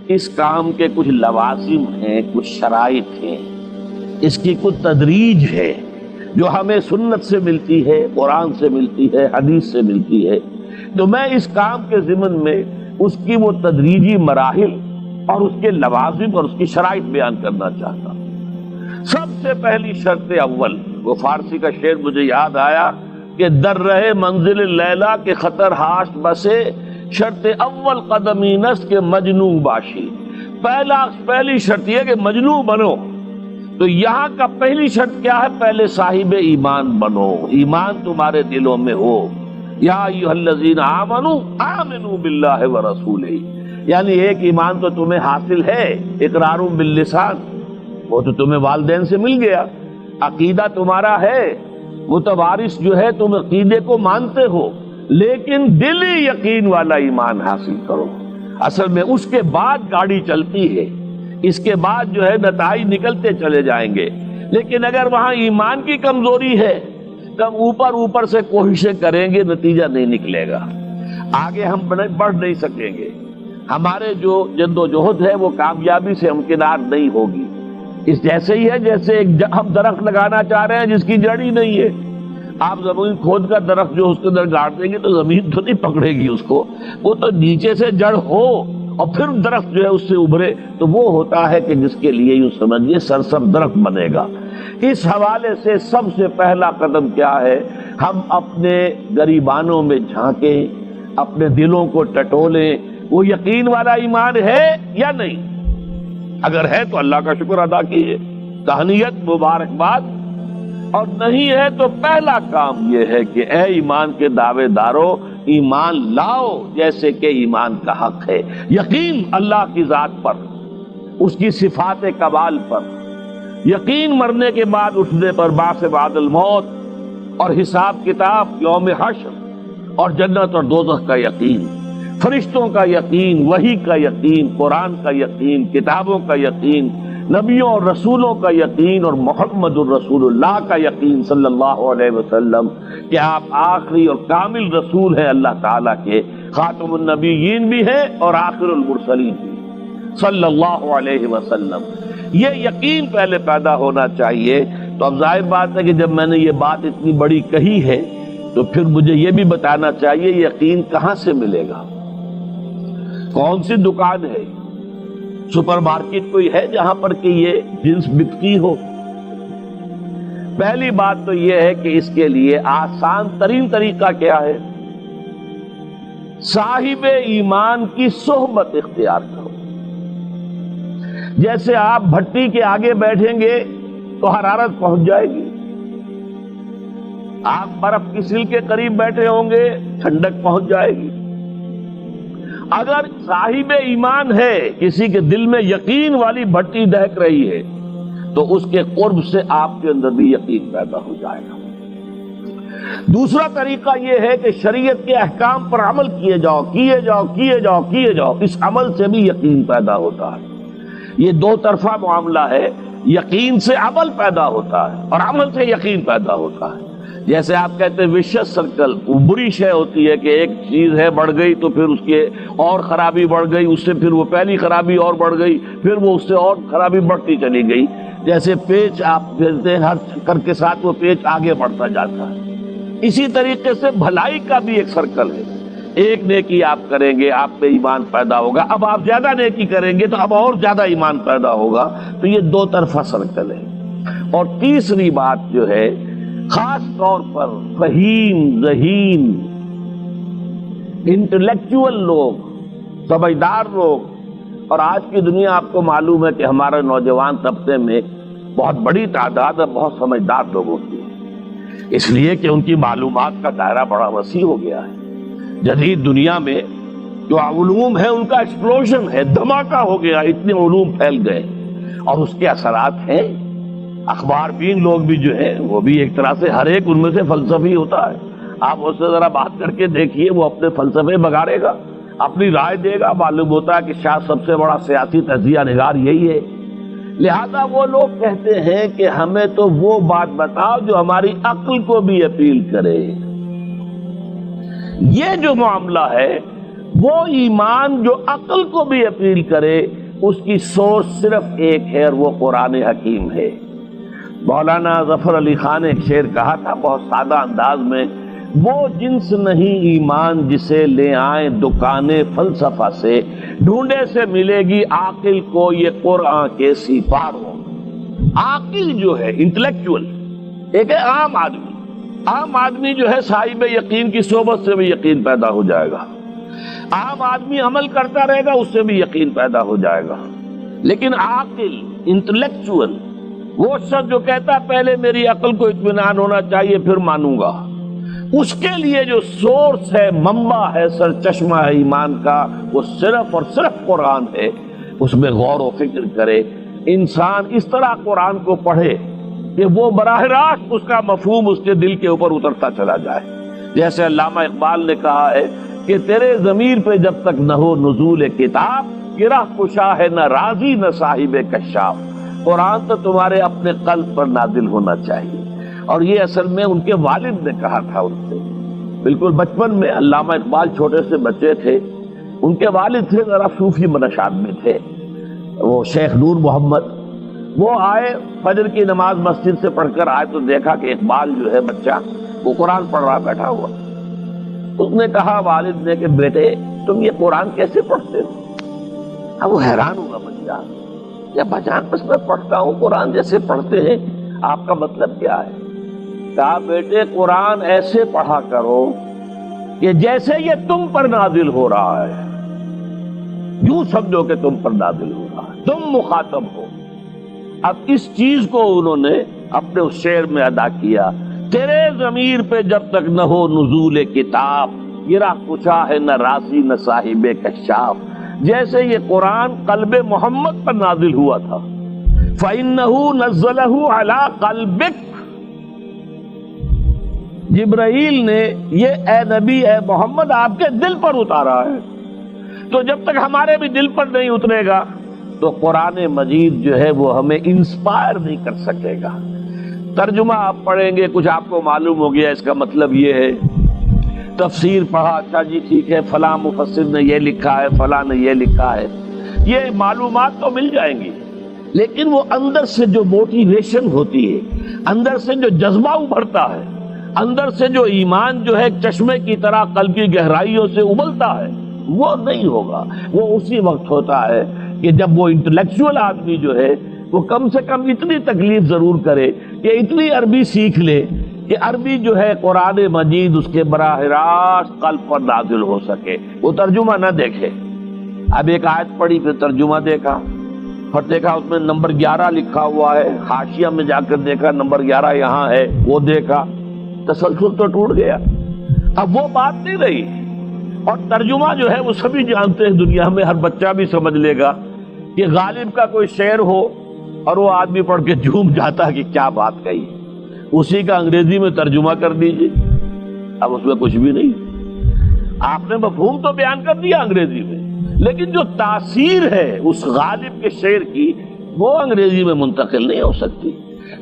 اس کام کے کچھ لوازم ہیں، کچھ شرائط ہیں، اس کی کچھ تدریج ہے جو ہمیں سنت سے ملتی ہے، قرآن سے ملتی ہے، حدیث سے ملتی ہے۔ تو میں اس کام کے ضمن میں اس کی وہ تدریجی مراحل اور اس کے لوازم اور اس کی شرائط بیان کرنا چاہتا ہوں۔ سب سے پہلی شرط اول، وہ فارسی کا شعر مجھے یاد آیا کہ در رہے منزل لیلا کے خطر ہاش بسے، شرط اول قدمی نس کے مجنوں باشی۔ پہلی شرط یہ کہ مجنوں بنو۔ تو یہاں کا پہلی شرط کیا ہے؟ پہلے صاحب ایمان بنو، ایمان تمہارے دلوں میں ہو۔ یا ایھا الذین آمنوا آمنوا باللہ ورسولہ، یعنی ایک ایمان تو تمہیں حاصل ہے، اقرار باللسان، وہ تو تمہیں والدین سے مل گیا، عقیدہ تمہارا ہے، متوارث جو ہے تم عقیدے کو مانتے ہو، لیکن دلی یقین والا ایمان حاصل کرو۔ اصل میں اس کے بعد گاڑی چلتی ہے، اس کے بعد جو ہے نتائج نکلتے چلے جائیں گے، لیکن اگر وہاں ایمان کی کمزوری ہے تب اوپر سے کوششیں کریں گے، نتیجہ نہیں نکلے گا، آگے ہم بڑھ نہیں سکیں گے، ہمارے جو جد و جہد ہے وہ کامیابی سے ہمکنار نہیں ہوگی۔ اس جیسے ہی ہے جیسے ہم درخت لگانا چاہ رہے ہیں جس کی جڑ ہی نہیں ہے۔ آپ زمین کھود کر درخت جو اس کے اندر گاڑ دیں گے تو زمین تو نہیں پکڑے گی اس کو، وہ تو نیچے سے جڑ ہو اور پھر درخت جو ہے اس سے ابھرے، تو وہ ہوتا ہے کہ جس کے لیے یوں سمجھیے سرسبز درخت بنے گا۔ اس حوالے سے سب سے پہلا قدم کیا ہے؟ ہم اپنے گریبانوں میں جھانکیں، اپنے دلوں کو ٹٹولیں، وہ یقین والا ایمان ہے یا نہیں؟ اگر ہے تو اللہ کا شکر ادا کیجیے، تہنیت، مبارکباد، اور نہیں ہے تو پہلا کام یہ ہے کہ اے ایمان کے دعوے دارو، ایمان لاؤ جیسے کہ ایمان کا حق ہے۔ یقین اللہ کی ذات پر، اس کی صفات کمال پر، یقین مرنے کے بعد اٹھنے پر، بعث بعد الموت اور حساب کتاب، یوم حشر اور جنت اور دوزخ کا یقین، فرشتوں کا یقین، وحی کا یقین، قرآن کا یقین، کتابوں کا یقین، نبیوں اور رسولوں کا یقین، اور محمد الرسول اللہ کا یقین صلی اللہ علیہ وسلم کہ آپ آخری اور کامل رسول ہیں اللہ تعالیٰ کے، خاتم النبیین بھی ہیں اور آخر المرسلین بھی صلی اللہ علیہ وسلم۔ یہ یقین پہلے پیدا ہونا چاہیے۔ تو اب ظاہر بات ہے کہ جب میں نے یہ بات اتنی بڑی کہی ہے تو پھر مجھے یہ بھی بتانا چاہیے یقین کہاں سے ملے گا، کون سی دکان ہے، سپر مارکیٹ کوئی ہے جہاں پر کہ یہ جنس بکتی ہو؟ پہلی بات تو یہ ہے کہ اس کے لیے آسان ترین طریقہ کیا ہے؟ صاحب ایمان کی صحبت اختیار کرو۔ جیسے آپ بھٹی کے آگے بیٹھیں گے تو حرارت پہنچ جائے گی، آپ برف کی سیل کے قریب بیٹھے ہوں گے ٹھنڈک پہنچ جائے گی۔ اگر صاحب ایمان ہے، کسی کے دل میں یقین والی بھٹی دہک رہی ہے، تو اس کے قرب سے آپ کے اندر بھی یقین پیدا ہو جائے گا۔ دوسرا طریقہ یہ ہے کہ شریعت کے احکام پر عمل کیے جاؤ، کیے جاؤ، کیے جاؤ، کیے جاؤ، اس عمل سے بھی یقین پیدا ہوتا ہے۔ یہ دو طرفہ معاملہ ہے، یقین سے عمل پیدا ہوتا ہے اور عمل سے یقین پیدا ہوتا ہے۔ جیسے آپ کہتے ہیں وشیس سرکل، وہ بری شے ہوتی ہے کہ ایک چیز ہے بڑھ گئی تو پھر اس کے اور خرابی بڑھ گئی، اس سے پھر وہ پہلی خرابی اور بڑھ گئی، پھر وہ اس سے اور خرابی بڑھتی چلی گئی۔ جیسے پیچ آپ پھیرتے ہیں، ہر چکر کے ساتھ وہ پیچ آگے بڑھتا جاتا ہے۔ اسی طریقے سے بھلائی کا بھی ایک سرکل ہے، ایک نیکی آپ کریں گے آپ پہ ایمان پیدا ہوگا، اب آپ زیادہ نیکی کریں گے تو اب اور زیادہ ایمان پیدا ہوگا۔ تو یہ دو طرفہ سرکل ہے۔ اور تیسری بات جو ہے، خاص طور پر فہیم، ذہین، انٹلیکچوئل لوگ، سمجھدار لوگ، اور آج کی دنیا آپ کو معلوم ہے کہ ہمارے نوجوان طبقے میں بہت بڑی تعداد ہے بہت سمجھدار لوگوں کی، اس لیے کہ ان کی معلومات کا دائرہ بڑا وسیع ہو گیا ہے۔ جدید دنیا میں جو علوم ہے ان کا ایکسپلوژن ہے، دھماکہ ہو گیا، اتنے علوم پھیل گئے اور اس کے اثرات ہیں۔ اخبار بین لوگ بھی جو ہیں وہ بھی ایک طرح سے ہر ایک ان میں سے فلسفی ہوتا ہے، آپ اس سے ذرا بات کر کے دیکھیے، وہ اپنے فلسفے بگاڑے گا، اپنی رائے دے گا، معلوم ہوتا ہے کہ شاید سب سے بڑا سیاسی تجزیہ نگار یہی ہے۔ لہذا وہ لوگ کہتے ہیں کہ ہمیں تو وہ بات بتاؤ جو ہماری عقل کو بھی اپیل کرے۔ یہ جو معاملہ ہے وہ ایمان جو عقل کو بھی اپیل کرے اس کی سورس صرف ایک ہے اور وہ قرآن حکیم ہے۔ مولانا ظفر علی خان نے ایک شعر کہا تھا بہت سادہ انداز میں، وہ جنس نہیں ایمان جسے لے آئیں دکان فلسفہ سے، ڈھونڈے سے ملے گی عاقل کو یہ قرآن کے سپاروں۔ عاقل جو ہے انٹلیکچوئل، ایک ہے عام آدمی۔ عام آدمی جو ہے صاحب یقین کی صحبت سے بھی یقین پیدا ہو جائے گا، عام آدمی عمل کرتا رہے گا اس سے بھی یقین پیدا ہو جائے گا، لیکن عاقل انٹلیکچوئل وہ شخص جو کہتا پہلے میری عقل کو اطمینان ہونا چاہیے پھر مانوں گا، اس کے لیے جو سورس ہے، منبع ہے، سرچشمہ ہے ایمان کا، وہ صرف اور صرف قرآن ہے۔ اس میں غور و فکر کرے، انسان اس طرح قرآن کو پڑھے کہ وہ براہ راست اس کا مفہوم اس کے دل کے اوپر اترتا چلا جائے۔ جیسے علامہ اقبال نے کہا ہے کہ تیرے ضمیر پہ جب تک نہ ہو نزول کتاب، گرہ کشا ہے نہ راضی نہ صاحب کشاف۔ قرآن تو تمہارے اپنے قلب پر نازل ہونا چاہیے، اور یہ اصل میں ان کے والد نے کہا تھا ان سے۔ بالکل بچپن میں علامہ اقبال چھوٹے سے بچے تھے، ان کے والد تھے ذرا صوفی منشاد میں تھے، وہ شیخ نور محمد۔ وہ آئے فجر کی نماز مسجد سے پڑھ کر آئے تو دیکھا کہ اقبال جو ہے بچہ وہ قرآن پڑھ رہا بیٹھا ہوا۔ اس نے کہا والد نے کہ بیٹے تم یہ قرآن کیسے پڑھتے ہو؟ اب وہ حیران ہوا بچہ، یا بجان بس میں پڑھتا ہوں قرآن جیسے پڑھتے ہیں، آپ کا مطلب کیا ہے؟ کہا بیٹے قرآن ایسے پڑھا کرو کہ جیسے یہ تم پر نازل ہو رہا ہے، یوں سمجھو کہ تم پر نازل ہو رہا ہے، تم مخاطب ہو۔ اب اس چیز کو انہوں نے اپنے اس شعر میں ادا کیا، تیرے ضمیر پہ جب تک نہ ہو نزول کتاب، گرہ کشا ہے نہ راضی نہ صاحب کشاف۔ جیسے یہ قرآن قلب محمد پر نازل ہوا تھا، فَإِنَّهُ نَزَّلَهُ عَلَىٰ قَلْبِكَ، جبرائیل نے یہ اے نبی اے محمد آپ کے دل پر اتارا ہے۔ تو جب تک ہمارے بھی دل پر نہیں اترے گا تو قرآن مجید جو ہے وہ ہمیں انسپائر نہیں کر سکے گا۔ ترجمہ آپ پڑھیں گے، کچھ آپ کو معلوم ہو گیا اس کا مطلب یہ ہے، تفسیر پڑھا، اچھا جی ٹھیک ہے فلاں مفسر نے یہ لکھا ہے، فلاں نے یہ لکھا ہے، یہ معلومات تو مل جائیں گی، لیکن وہ اندر سے جو موٹیویشن ہوتی ہے، اندر سے جو جذبہ ابھرتا ہے، اندر سے جو ایمان جو ہے چشمے کی طرح قلب کی گہرائیوں سے ابلتا ہے، وہ نہیں ہوگا۔ وہ اسی وقت ہوتا ہے کہ جب وہ انٹلیکچوئل آدمی جو ہے وہ کم سے کم اتنی تکلیف ضرور کرے کہ اتنی عربی سیکھ لے کہ عربی جو ہے قرآن مجید اس کے براہ راست قلب پر نازل ہو سکے، وہ ترجمہ نہ دیکھے۔ اب ایک آیت پڑھی پھر ترجمہ دیکھا، پھر دیکھا اس میں نمبر 11 لکھا ہوا ہے، حاشیہ میں جا کر دیکھا نمبر 11 یہاں ہے، وہ دیکھا، تسلسل تو ٹوٹ گیا۔ اب وہ بات نہیں رہی، اور ترجمہ جو ہے وہ سبھی جانتے ہیں، دنیا میں ہر بچہ بھی سمجھ لے گا کہ غالب کا کوئی شعر ہو اور وہ آدمی پڑھ کے جھوم جاتا ہے کہ کیا بات کہی، اسی کا انگریزی میں ترجمہ کر دیجیے، اب اس میں کچھ بھی نہیں۔ آپ نے مفہوم تو بیان کر دیا انگریزی میں، لیکن جو تاثیر ہے اس غالب کے شعر کی وہ انگریزی میں منتقل نہیں ہو سکتی۔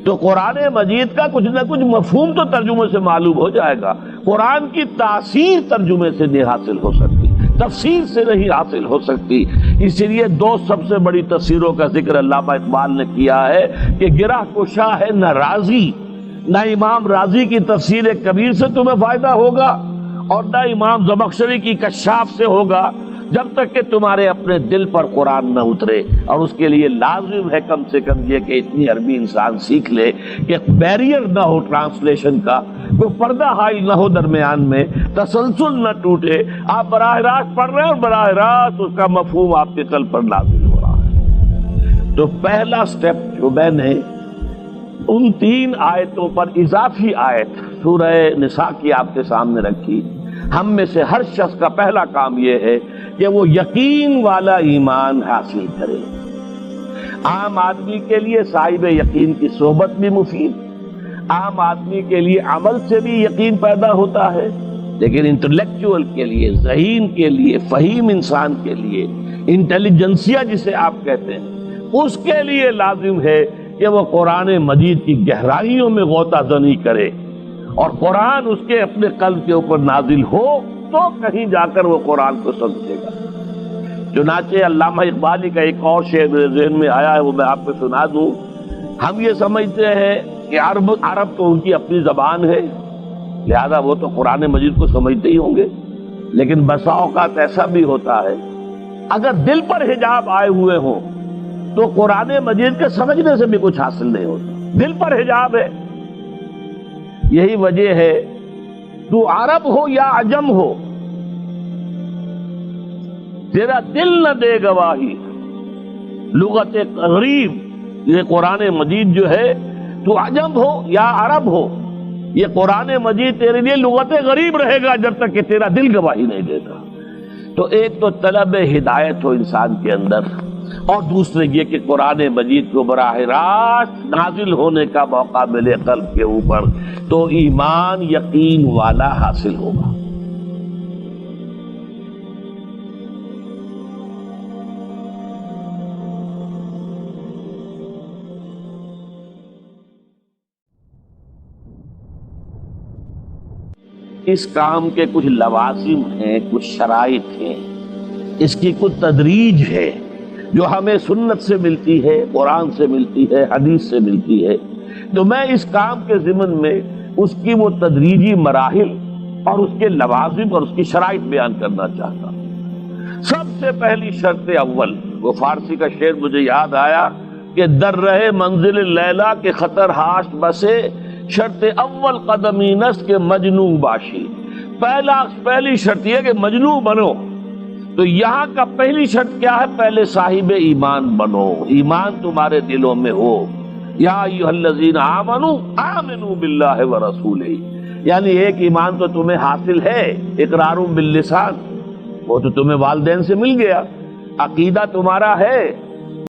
تو قرآن مجید کا کچھ نہ کچھ مفہوم تو ترجمے سے معلوم ہو جائے گا، قرآن کی تاثیر ترجمے سے نہیں حاصل ہو سکتی، تفسیر سے نہیں حاصل ہو سکتی۔ اسی لیے دو سب سے بڑی تفسیروں کا ذکر علامہ اقبال نے کیا ہے کہ گرہ کشا ہے نہ راضی، نہ امام راضی کی تفسیر کبیر سے تمہیں فائدہ ہوگا اور نہ امام زمخشری کی کشاف سے ہوگا، جب تک کہ تمہارے اپنے دل پر قرآن نہ اترے۔ اور اس کے لیے لازم ہے کم سے کم یہ کہ اتنی عربی انسان سیکھ لے کہ بیریئر نہ ہو ٹرانسلیشن کا، کوئی پردہ حائل نہ ہو درمیان میں، تسلسل نہ ٹوٹے، آپ براہ راست پڑھ رہے ہیں اور براہ راست اس کا مفہوم آپ کے قلب پر نازل ہو رہا ہے۔ تو پہلا سٹیپ جو میں نے ان 3 آیتوں پر اضافی آیت سورہ نساء کی آپ کے سامنے رکھی، ہم میں سے ہر شخص کا پہلا کام یہ ہے کہ وہ یقین والا ایمان حاصل کرے۔ عام آدمی کے لیے صاحب یقین کی صحبت بھی مفید، عام آدمی کے لیے عمل سے بھی یقین پیدا ہوتا ہے، لیکن انٹلیکچوئل کے لیے، ذہین کے لیے، فہیم انسان کے لیے، انٹیلیجنسیا جسے آپ کہتے ہیں، اس کے لیے لازم ہے کہ وہ قرآن مجید کی گہرائیوں میں غوطہ زنی کرے اور قرآن اس کے اپنے قلب کے اوپر نازل ہو تو کہیں جا کر وہ قرآن کو سمجھے گا۔ چنانچہ علامہ اقبالی کا ایک اور شعر میرے ذہن میں آیا ہے، وہ میں آپ کو سنا دوں۔ ہم یہ سمجھتے ہیں کہ عرب تو ان کی اپنی زبان ہے، لہذا وہ تو قرآن مجید کو سمجھتے ہی ہوں گے، لیکن بسا اوقات ایسا بھی ہوتا ہے اگر دل پر حجاب آئے ہوئے ہوں تو قرآن مجید کے سمجھنے سے بھی کچھ حاصل نہیں ہوتا، دل پر حجاب ہے۔ یہی وجہ ہے تو عرب ہو یا عجم ہو، تیرا دل نہ دے گواہی، لغت غریب یہ قرآن مجید جو ہے، تو عجم ہو یا عرب ہو، یہ قرآن مجید تیرے لیے لغت غریب رہے گا جب تک کہ تیرا دل گواہی نہیں دیتا۔ تو ایک تو طلب ہدایت ہو انسان کے اندر، اور دوسرے یہ کہ قرآن مجید کو براہ راست نازل ہونے کا موقع ملے قلب کے اوپر، تو ایمان یقین والا حاصل ہوگا۔ اس کام کے کچھ لوازم ہیں، کچھ شرائط ہیں، اس کی کچھ تدریج ہے جو ہمیں سنت سے ملتی ہے، قرآن سے ملتی ہے، حدیث سے ملتی ہے۔ تو میں اس کام کے ضمن میں اس کی وہ تدریجی مراحل اور اس کے لوازم اور اس کی شرائط بیان کرنا چاہتا ہوں۔ سب سے پہلی شرط اول، وہ فارسی کا شعر مجھے یاد آیا کہ در رہے منزل لیلا کے خطر ہاش بسے، شرط اول قدمی نس کے مجنو باشی۔ پہلی شرط یہ کہ مجنو بنو۔ تو یہاں کا پہلی شرط کیا ہے؟ پہلے صاحب ایمان بنو، ایمان تمہارے دلوں میں ہو۔ یا ایھا الذین آمنوا آمنوا باللہ ورسولہ، یعنی ایک ایمان تو تمہیں حاصل ہے، اقرار باللسان، وہ تو تمہیں والدین سے مل گیا، عقیدہ تمہارا ہے،